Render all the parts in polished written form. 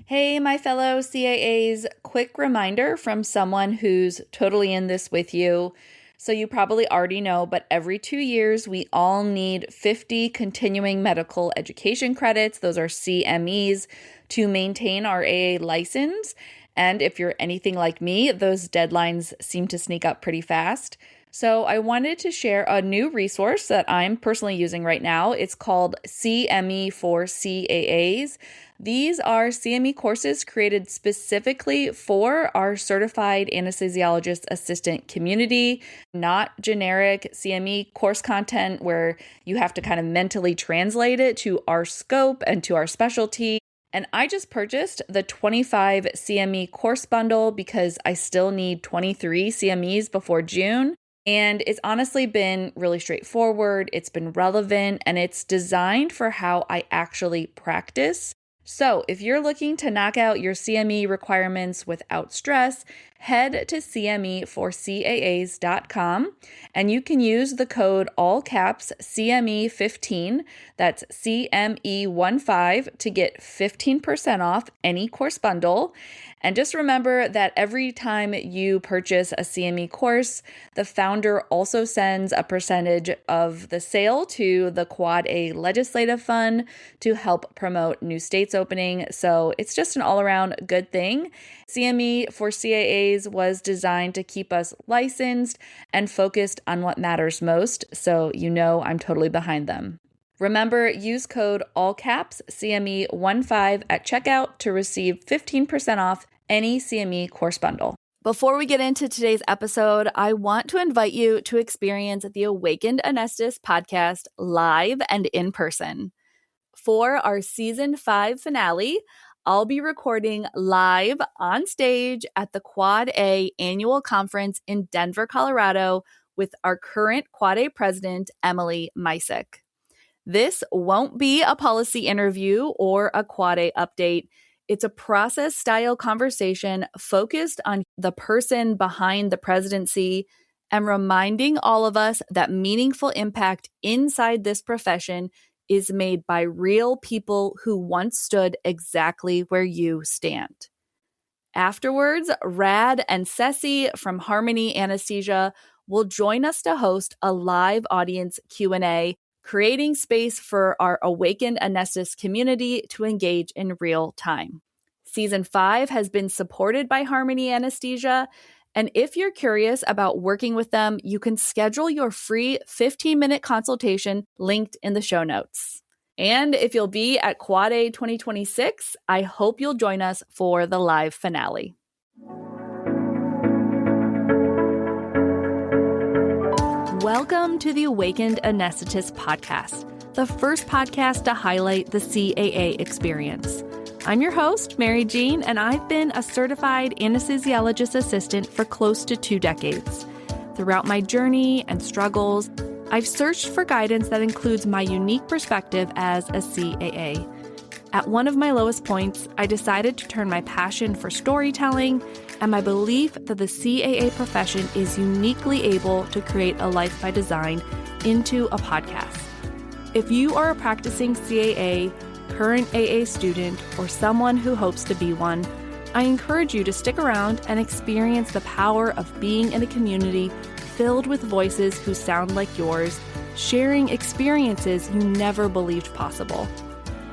Hey, my fellow CAAs, quick reminder from someone who's totally in this with you. So you probably already know, but every 2 years, we all need 50 continuing medical education credits. Those are CMEs to maintain our AA license. And if you're anything like me, those deadlines seem to sneak up pretty fast. So I wanted to share a new resource that I'm personally using right now. It's called CME for CAAs. These are CME courses created specifically for our Certified Anesthesiologist Assistant community, not generic CME course content where you have to kind of mentally translate it to our scope and to our specialty. And I just purchased the 25 CME course bundle because I still need 23 CMEs before June. And it's honestly been really straightforward, it's been relevant, and it's designed for how I actually practice. So if you're looking to knock out your CME requirements without stress, head to CME4CAAs.com and you can use the code all caps CME15, that's CME15, to get 15% off any course bundle. And just remember that every time you purchase a CME course, the founder also sends a percentage of the sale to the Quad A Legislative Fund to help promote new states opening. So it's just an all-around good thing. CME for CAAs was designed to keep us licensed and focused on what matters most. So you know I'm totally behind them. Remember, use code all caps CME15 at checkout to receive 15% off any CME course bundle. Before we get into today's episode, I want to invite you to experience the Awakened Anesthetist podcast live and in person. For our season 5 finale, I'll be recording live on stage at the Quad A annual conference in Denver, Colorado with our current Quad A president, Emily Misek. This won't be a policy interview or a Quad A update. It's a process-style conversation focused on the person behind the presidency and reminding all of us that meaningful impact inside this profession is made by real people who once stood exactly where you stand. Afterwards, Rad and Ceci from Harmony Anesthesia will join us to host a live audience Q&A, creating space for our awakened anesthetist community to engage in real time. Season 5 has been supported by Harmony Anesthesia, and if you're curious about working with them, you can schedule your free 15-minute consultation linked in the show notes. And if you'll be at Quad A 2026, I hope you'll join us for the live finale. Welcome to the Awakened Anesthetist podcast, the first podcast to highlight the CAA experience. I'm your host, Mary Jean, and I've been a certified anesthesiologist assistant for close to 2 decades. Throughout my journey and struggles, I've searched for guidance that includes my unique perspective as a CAA. At one of my lowest points, I decided to turn my passion for storytelling and my belief that the CAA profession is uniquely able to create a life by design into a podcast. If you are a practicing CAA, current AA student, or someone who hopes to be one, I encourage you to stick around and experience the power of being in a community filled with voices who sound like yours, sharing experiences you never believed possible.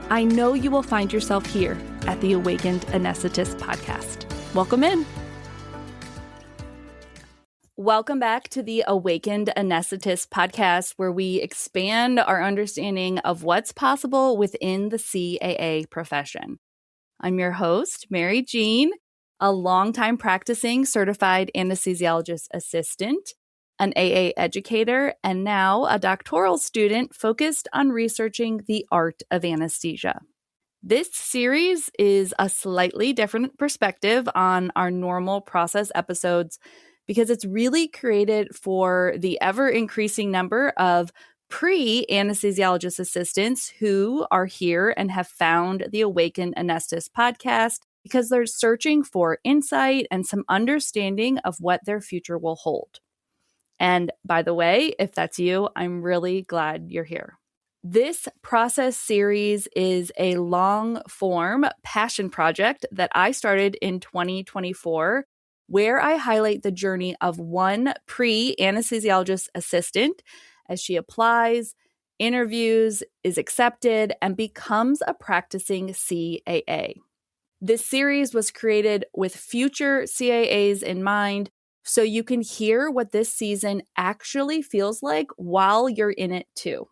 I know you will find yourself here at the Awakened Anesthetist podcast. Welcome in. Welcome back to the Awakened Anesthetist podcast, where we expand our understanding of what's possible within the CAA profession. I'm your host, Mary Jean, a longtime practicing certified anesthesiologist assistant, an AA educator, and now a doctoral student focused on researching the art of anesthesia. This series is a slightly different perspective on our normal process episodes because it's really created for the ever-increasing number of pre-anesthesiologist assistants who are here and have found the Awakened Anesthetist podcast because they're searching for insight and some understanding of what their future will hold. And by the way, if that's you, I'm really glad you're here. This process series is a long-form passion project that I started in 2024, where I highlight the journey of one pre-anesthesiologist assistant as she applies, interviews, is accepted, and becomes a practicing CAA. This series was created with future CAAs in mind, so you can hear what this season actually feels like while you're in it too.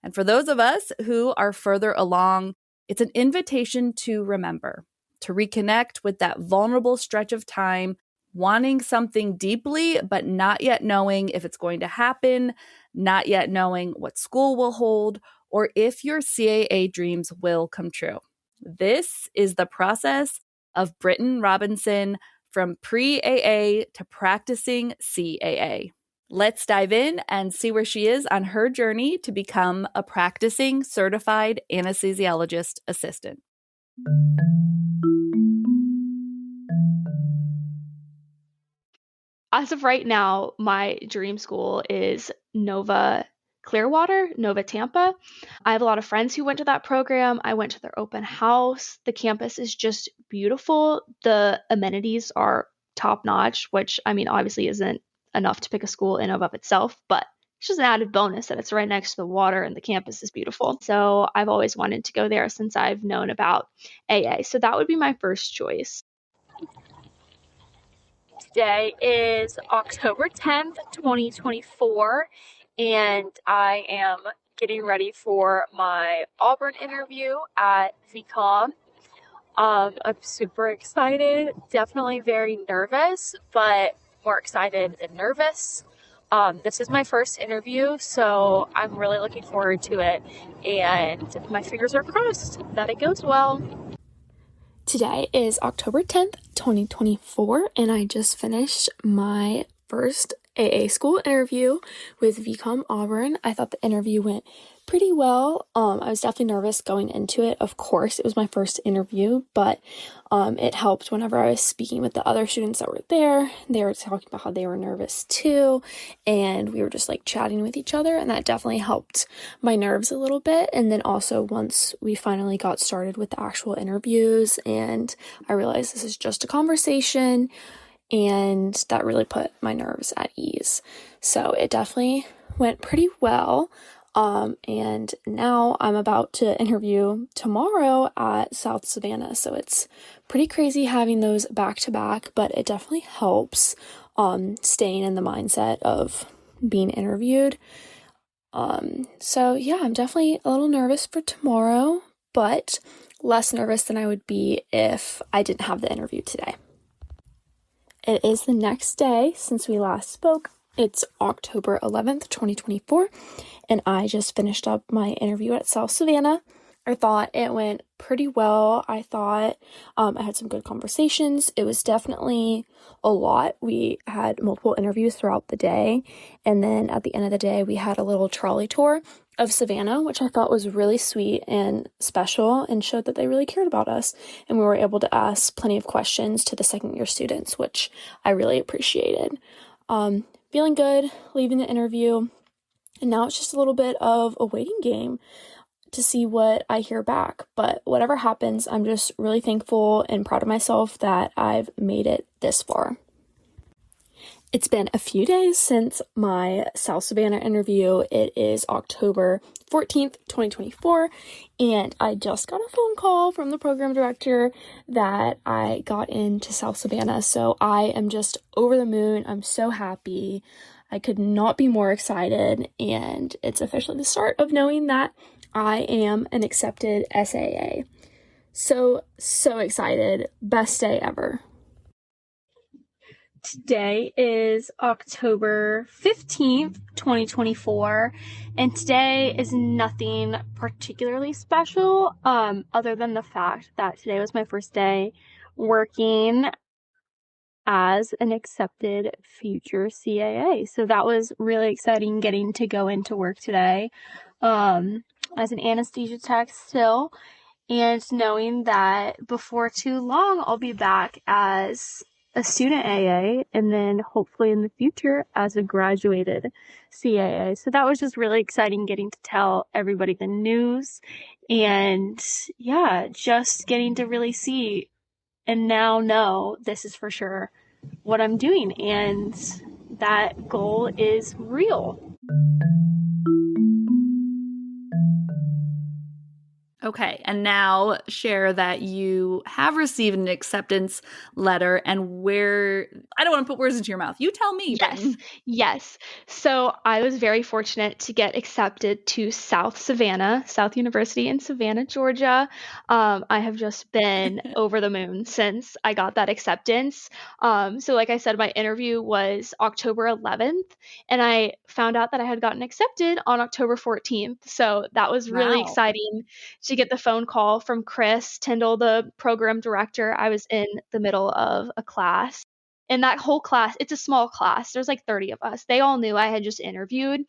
And for those of us who are further along, it's an invitation to remember, to reconnect with that vulnerable stretch of time, wanting something deeply, but not yet knowing if it's going to happen, not yet knowing what school will hold, or if your CAA dreams will come true. This is the process of Britton Robinson, from pre-AA to practicing CAA. Let's dive in and see where she is on her journey to become a practicing certified anesthesiologist assistant. As of right now, my dream school is Nova Clearwater, Nova Tampa. I have a lot of friends who went to that program. I went to their open house. The campus is just beautiful. The amenities are top notch, which I mean, obviously isn't enough to pick a school in and of itself, but it's just an added bonus that it's right next to the water and the campus is beautiful. So I've always wanted to go there since I've known about AA. So that would be my first choice. Today is October 10th, 2024, and I am getting ready for my Auburn interview at VCOM. I'm super excited, definitely very nervous, but more excited than nervous. This is my first interview, so I'm really looking forward to it, and my fingers are crossed that it goes well. Today is October 10th, 2024, and I just finished my first AA school interview with VCOM Auburn. I thought the interview went pretty well. I was definitely nervous going into it. Of course, it was my first interview, but it helped whenever I was speaking with the other students that were there. They were talking about how they were nervous too, and we were just like chatting with each other, and that definitely helped my nerves a little bit. And then also once we finally got started with the actual interviews and I realized this is just a conversation, and that really put my nerves at ease. So it definitely went pretty well. And now I'm about to interview tomorrow at South Savannah. So it's pretty crazy having those back to back, but it definitely helps, staying in the mindset of being interviewed. So yeah, I'm definitely a little nervous for tomorrow, but less nervous than I would be if I didn't have the interview today. It is the next day since we last spoke. It's October 11th, 2024, and I just finished up my interview at South Savannah. I thought it went pretty well. I thought I had some good conversations. It was definitely a lot. We had multiple interviews throughout the day, and then at the end of the day, we had a little trolley tour of Savannah, which I thought was really sweet and special and showed that they really cared about us. And we were able to ask plenty of questions to the second year students, which I really appreciated. Feeling good, leaving the interview, and now it's just a little bit of a waiting game to see what I hear back. But whatever happens, I'm just really thankful and proud of myself that I've made it this far. It's been a few days since my South Savannah interview. It is October 14th, 2024, and I just got a phone call from the program director that I got into South Savannah, so I am just over the moon. I'm so happy. I could not be more excited, and it's officially the start of knowing that I am an accepted SAA. So excited. Best day ever. Today is October 15th, 2024, and today is nothing particularly special, other than the fact that today was my first day working as an accepted future CAA. So that was really exciting, getting to go into work today, as an anesthesia tech still, and knowing that before too long I'll be back as a student AA, and then hopefully in the future as a graduated CAA. So that was just really exciting getting to tell everybody the news, and yeah, just getting to really see and now know this is for sure what I'm doing, and that goal is real. Okay, and now share that you have received an acceptance letter and where, I don't want to put words into your mouth. You tell me, Britton. Yes. So I was very fortunate to get accepted to South University in Savannah, Georgia. I have just been over the moon since I got that acceptance. So like I said, my interview was October 11th, and I found out that I had gotten accepted on October 14th. So that was really Wow. exciting to get the phone call from Chris Tyndall, the program director. I was in the middle of a class. And that whole class, it's a small class. There's like 30 of us. They all knew I had just interviewed.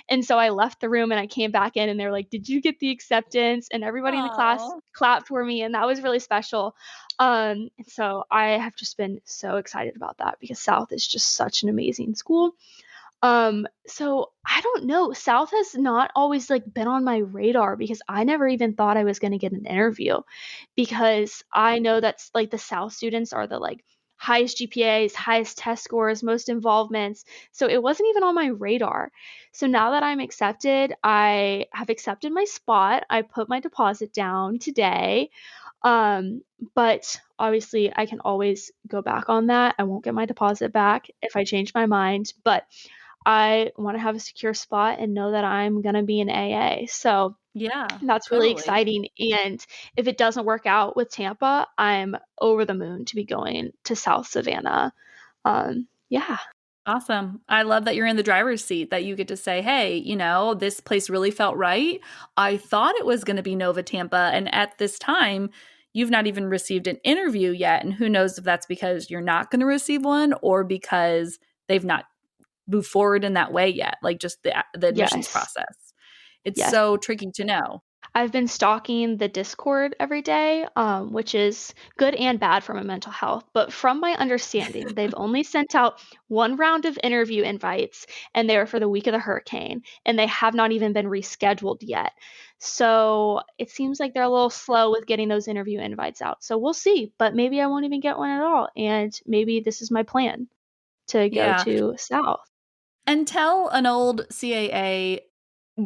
And so I left the room and I came back in and they're like, "Did you get the acceptance?" And everybody in the class Aw. clapped for me. And that was really special. And so I have just been so excited about that because South is just such an amazing school. So I don't know. South has not always like been on my radar because I never even thought I was going to get an interview, because I know that's like the South students are the like highest GPAs, highest test scores, most involvements. So it wasn't even on my radar. So now that I'm accepted, I have accepted my spot. I put my deposit down today. But obviously I can always go back on that. I won't get my deposit back if I change my mind, but I want to have a secure spot and know that I'm going to be an AA. So Yeah, that's really totally. exciting. And if it doesn't work out with Tampa, I'm over the moon to be going to South Savannah. Yeah. Awesome. I love that you're in the driver's seat, that you get to say, hey, you know, this place really felt right. I thought it was going to be Nova Tampa. And at this time, you've not even received an interview yet. And who knows if that's because you're not going to receive one or because they've not moved forward in that way yet, like just the admissions Yes. process. It's Yes. so tricky to know. I've been stalking the Discord every day, which is good and bad for my mental health. But from my understanding, they've only sent out one round of interview invites, and they were for the week of the hurricane, and they have not even been rescheduled yet. So it seems like they're a little slow with getting those interview invites out. So we'll see. But maybe I won't even get one at all. And maybe this is my plan to go Yeah. to South. And tell an old CAA,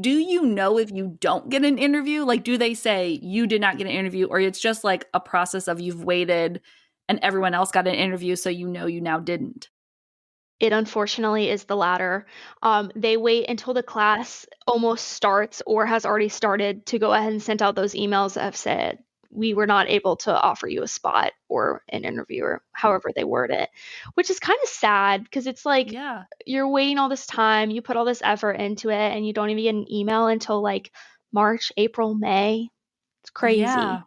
do you know if you don't get an interview? Like, do they say you did not get an interview, or it's just like a process of you've waited and everyone else got an interview, so you know you now didn't? It unfortunately is the latter. They wait until the class almost starts or has already started to go ahead and send out those emails that have said, "We were not able to offer you a spot or an interview," or however they word it, which is kind of sad because it's like Yeah. you're waiting all this time, you put all this effort into it, and you don't even get an email until like March, April, May. It's Yeah. crazy.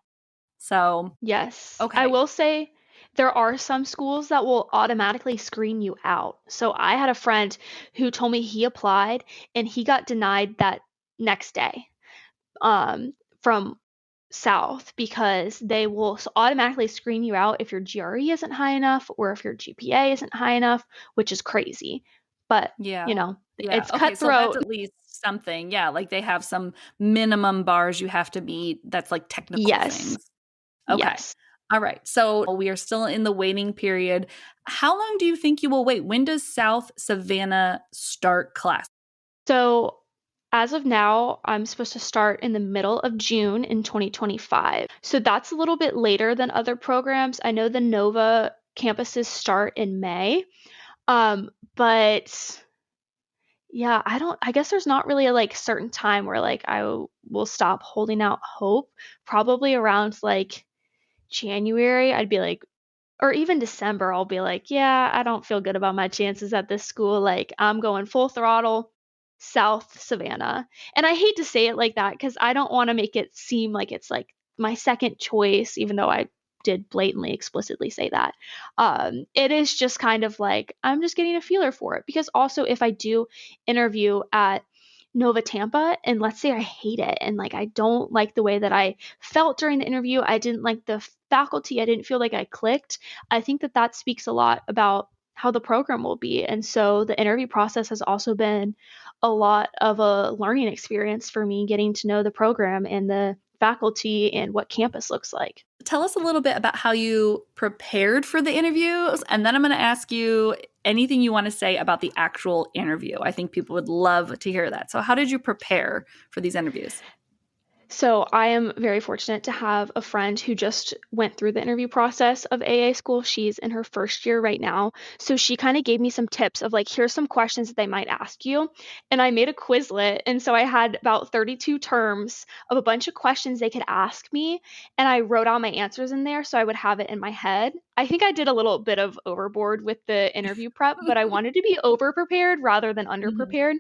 So, Yes. I okay. will say there are some schools that will automatically screen you out. So I had a friend who told me he applied and he got denied that next day from South, because they will automatically screen you out if your GRE isn't high enough or if your GPA isn't high enough, which is crazy. But, Yeah. Yeah. it's Okay. So that's cutthroat. at least something. Yeah. Like they have some minimum bars you have to meet. That's like technical Yes. things. Okay. Yes. All right. So we are still in the waiting period. How long do you think you will wait? When does South Savannah start class? So as of now, I'm supposed to start in the middle of June in 2025. So that's a little bit later than other programs. I know the Nova campuses start in May. But yeah, I guess there's not really a like certain time where like will stop holding out hope. Probably around like January, I'd be like, or even December, I'll be like, yeah, I don't feel good about my chances at this school. Like, I'm going full throttle South Savannah. And I hate to say it like that because I don't want to make it seem like it's like my second choice, even though I did blatantly explicitly say that. It is just kind of like I'm just getting a feeler for it, because also if I do interview at Nova Tampa, and let's say I hate it and like I don't like the way that I felt during the interview, I didn't like the faculty, I didn't feel like I clicked, I think that that speaks a lot about how the program will be. And so the interview process has also been a lot of a learning experience for me, getting to know the program and the faculty and what campus looks like. Tell us a little bit about how you prepared for the interviews, and then I'm going to ask you anything you want to say about the actual interview. I think people would love to hear that. So how did you prepare for these interviews? So I am very fortunate to have a friend who just went through the interview process of AA school. She's in her first year right now. So she kind of gave me some tips of like, here's some questions that they might ask you. And I made a Quizlet. And so I had about 32 terms of a bunch of questions they could ask me. And I wrote all my answers in there so I would have it in my head. I think I did a little bit of overboard with the interview prep, but I wanted to be over prepared rather than under prepared.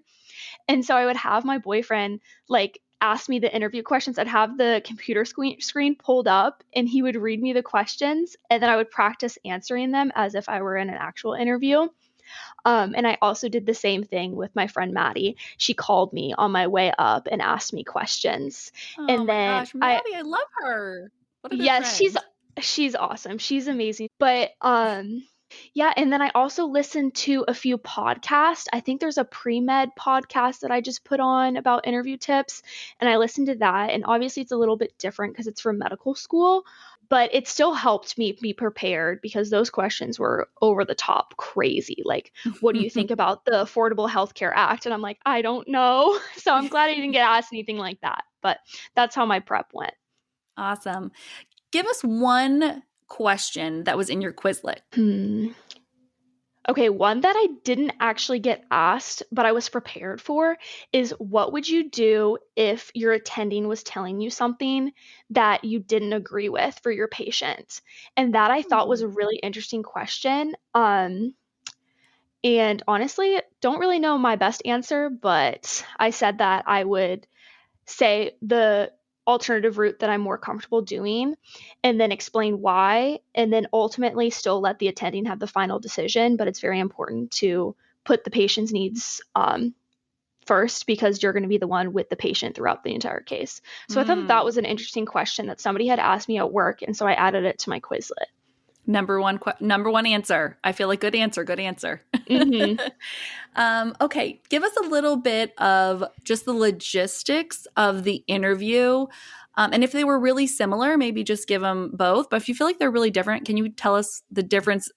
And so I would have my boyfriend like ask me the interview questions. I'd have the computer screen pulled up and he would read me the questions and then I would practice answering them as if I were in an actual interview. And I also did the same thing with my friend Maddie. She called me on my way up and asked me questions. Oh and my then gosh, Maddie, I love her. What a good yes, friend. she's awesome. She's amazing. But yeah, and then I also listened to a few podcasts. I think there's a pre-med podcast that I just put on about interview tips, and I listened to that. And obviously it's a little bit different because it's from medical school, but it still helped me be prepared because those questions were over the top crazy. Like, what do you think about the Affordable Health Care Act? And I'm like, I don't know. So I'm glad I didn't get asked anything like that. But that's how my prep went. Awesome. Give us one question that was in your Quizlet. Okay, one that I didn't actually get asked, but I was prepared for is what would you do if your attending was telling you something that you didn't agree with for your patient? And that I thought was a really interesting question. And honestly, don't really know my best answer, but I said that I would say the alternative route that I'm more comfortable doing and then explain why, and then ultimately still let the attending have the final decision. But it's very important to put the patient's needs first because you're going to be the one with the patient throughout the entire case. So I thought that was an interesting question that somebody had asked me at work, and so I added it to my Quizlet. Number one answer. I feel like good answer. Okay, give us a little bit of just the logistics of the interview. And if they were really similar, maybe just give them both. But if you feel like they're really different, can you tell us the difference,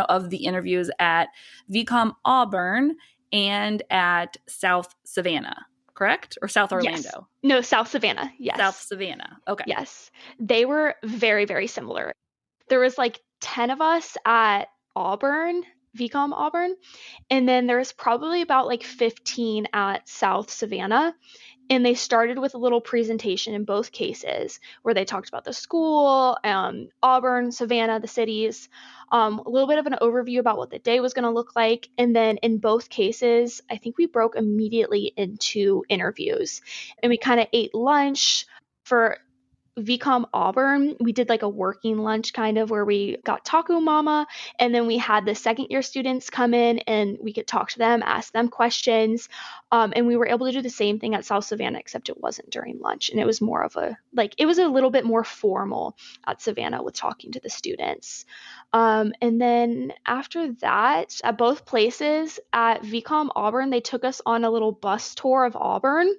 of the interviews at VCOM Auburn and at South Savannah, correct? Or South Orlando? Yes. No, South Savannah. Yes. South Savannah. Okay. Yes. They were very, very similar. There was like 10 of us at Auburn, VCOM Auburn, and then there was probably about like 15 at South Savannah. And they started with a little presentation in both cases where they talked about the school, Auburn, Savannah, the cities, a little bit of an overview about what the day was going to look like. And then in both cases, I think we broke immediately into interviews. And we kind of ate lunch. For VCOM Auburn, we did like a working lunch kind of where we got Taco Mama, and then we had the second year students come in and we could talk to them, ask them questions. And we were able to do the same thing at South Savannah, except it wasn't during lunch. And it was more of it was a little bit more formal at Savannah with talking to the students. And then after that, at both places, at VCOM Auburn, they took us on a little bus tour of Auburn.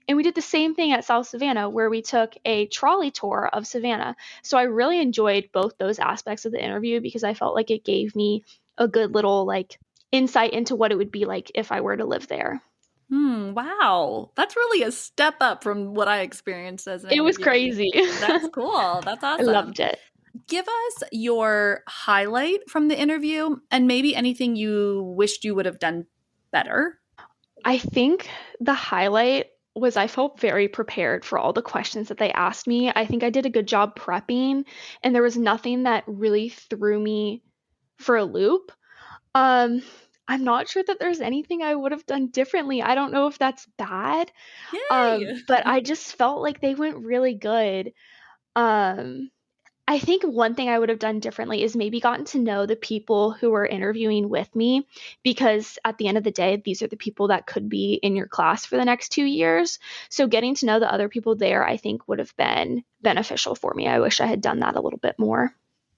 And we did the same thing at South Savannah where we took a trolley tour of Savannah. So I really enjoyed both those aspects of the interview because I felt like it gave me a good little insight into what it would be like if I were to live there. Wow. That's really a step up from what I experienced as an It was crazy. That's cool. That's awesome. I loved it. Give us your highlight from the interview and maybe anything you wished you would have done better. I think the highlight was I felt very prepared for all the questions that they asked me. I think I did a good job prepping, and there was nothing that really threw me for a loop. I'm not sure that there's anything I would have done differently. I don't know if that's bad. But I just felt like they went really good. I I think one thing I would have done differently is maybe gotten to know the people who were interviewing with me, because at the end of the day, these are the people that could be in your class for the next 2 years. So getting to know the other people there, I think would have been beneficial for me. I wish I had done that a little bit more.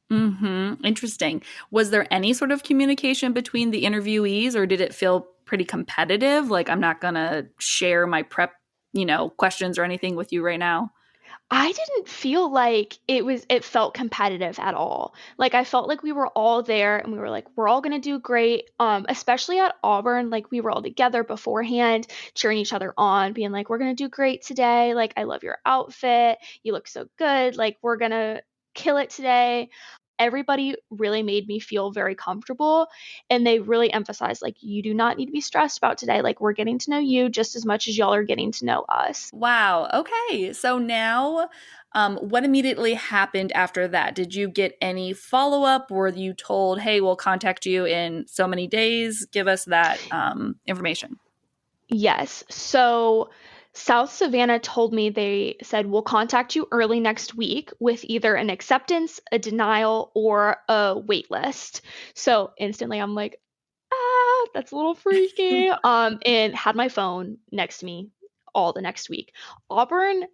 Interesting. Was there any sort of communication between the interviewees, or did it feel pretty competitive? Like, I'm not going to share my prep, questions or anything with you right now. I didn't feel like it felt competitive at all. Like, I felt like we were all there and we were like, we're all going to do great. Especially at Auburn, like we were all together beforehand, cheering each other on, being like, we're going to do great today. Like, I love your outfit. You look so good. Like, we're going to kill it today. Everybody really made me feel very comfortable, and they really emphasized, like, you do not need to be stressed about today. Like, we're getting to know you just as much as y'all are getting to know us. Wow. Okay. So now, what immediately happened after that? Did you get any follow-up? Were you told, hey, we'll contact you in so many days? Give us that information. Yes. So South Savannah told me, they said, we'll contact you early next week with either an acceptance, a denial, or a wait list. So instantly I'm like, that's a little freaky. And had my phone next to me all the next week. Auburn,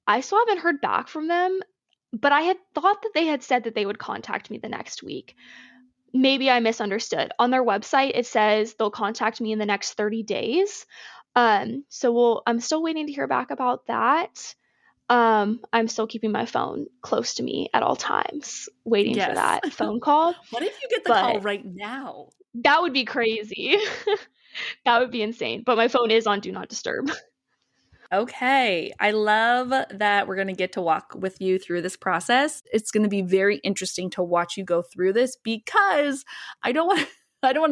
I still haven't heard back from them, but I had thought that they had said that they would contact me the next week. Maybe I misunderstood. On their website, it says they'll contact me in the next 30 days. I'm still waiting to hear back about that. I'm still keeping my phone close to me at all times, waiting for that phone call. What if you get the call right now? That would be crazy. That would be insane. But my phone is on Do Not Disturb. Okay. I love that we're going to get to walk with you through this process. It's going to be very interesting to watch you go through this, because I don't want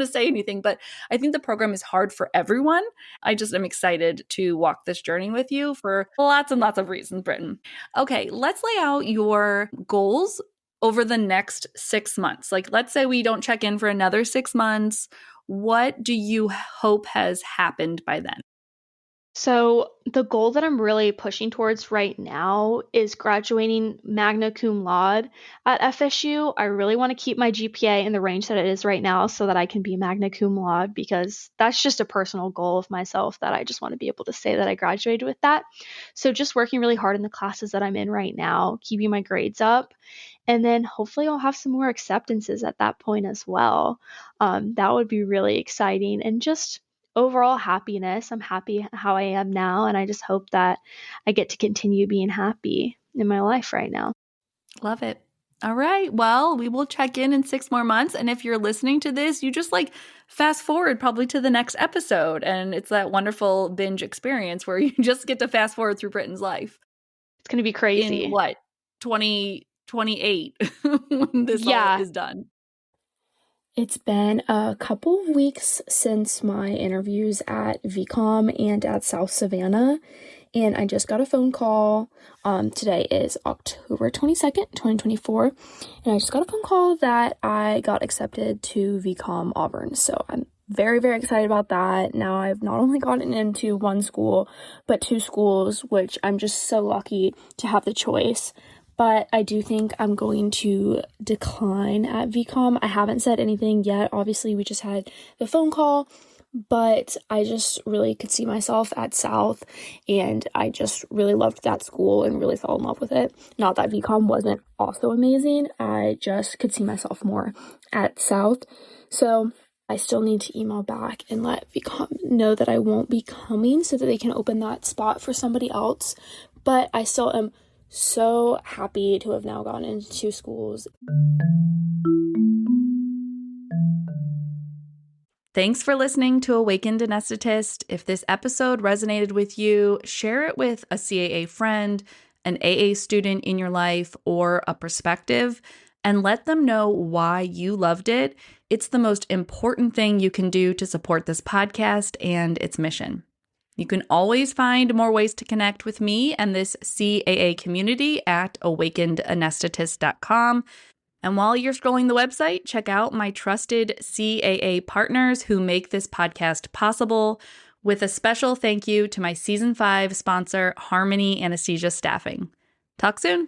to say anything, but I think the program is hard for everyone. I just am excited to walk this journey with you for lots and lots of reasons, Britton. Okay, let's lay out your goals over the next 6 months. Like, let's say we don't check in for another 6 months. What do you hope has happened by then? So the goal that I'm really pushing towards right now is graduating magna cum laude at FSU. I really want to keep my GPA in the range that it is right now so that I can be magna cum laude, because that's just a personal goal of myself that I just want to be able to say that I graduated with that. So just working really hard in the classes that I'm in right now, keeping my grades up, and then hopefully I'll have some more acceptances at that point as well. That would be really exciting, and just overall happiness. I'm happy how I am now, and I just hope that I get to continue being happy in my life right now. Love it. All right. Well, we will check in 6 more months. And if you're listening to this, you just fast forward probably to the next episode. And it's that wonderful binge experience where you just get to fast forward through Britton's life. It's going to be crazy. In 2028 when this all is done. It's been a couple of weeks since my interviews at VCOM and at South Savannah, and I just got a phone call. Today is October 22nd, 2024, and I just got a phone call that I got accepted to VCOM Auburn, so I'm very, very excited about that. Now I've not only gotten into one school, but 2 schools, which I'm just so lucky to have the choice. But I do think I'm going to decline at VCOM. I haven't said anything yet. Obviously, we just had the phone call, but I just really could see myself at South, and I just really loved that school and really fell in love with it. Not that VCOM wasn't also amazing. I just could see myself more at South. So I still need to email back and let VCOM know that I won't be coming so that they can open that spot for somebody else. But I still am so happy to have now gone into 2 schools. Thanks for listening to Awakened Anesthetist. If this episode resonated with you, share it with a CAA friend, an AA student in your life, or a prospective, and let them know why you loved it. It's the most important thing you can do to support this podcast and its mission. You can always find more ways to connect with me and this CAA community at awakenedanesthetist.com. And while you're scrolling the website, check out my trusted CAA partners who make this podcast possible, with a special thank you to my Season 5 sponsor, Harmony Anesthesia Staffing. Talk soon.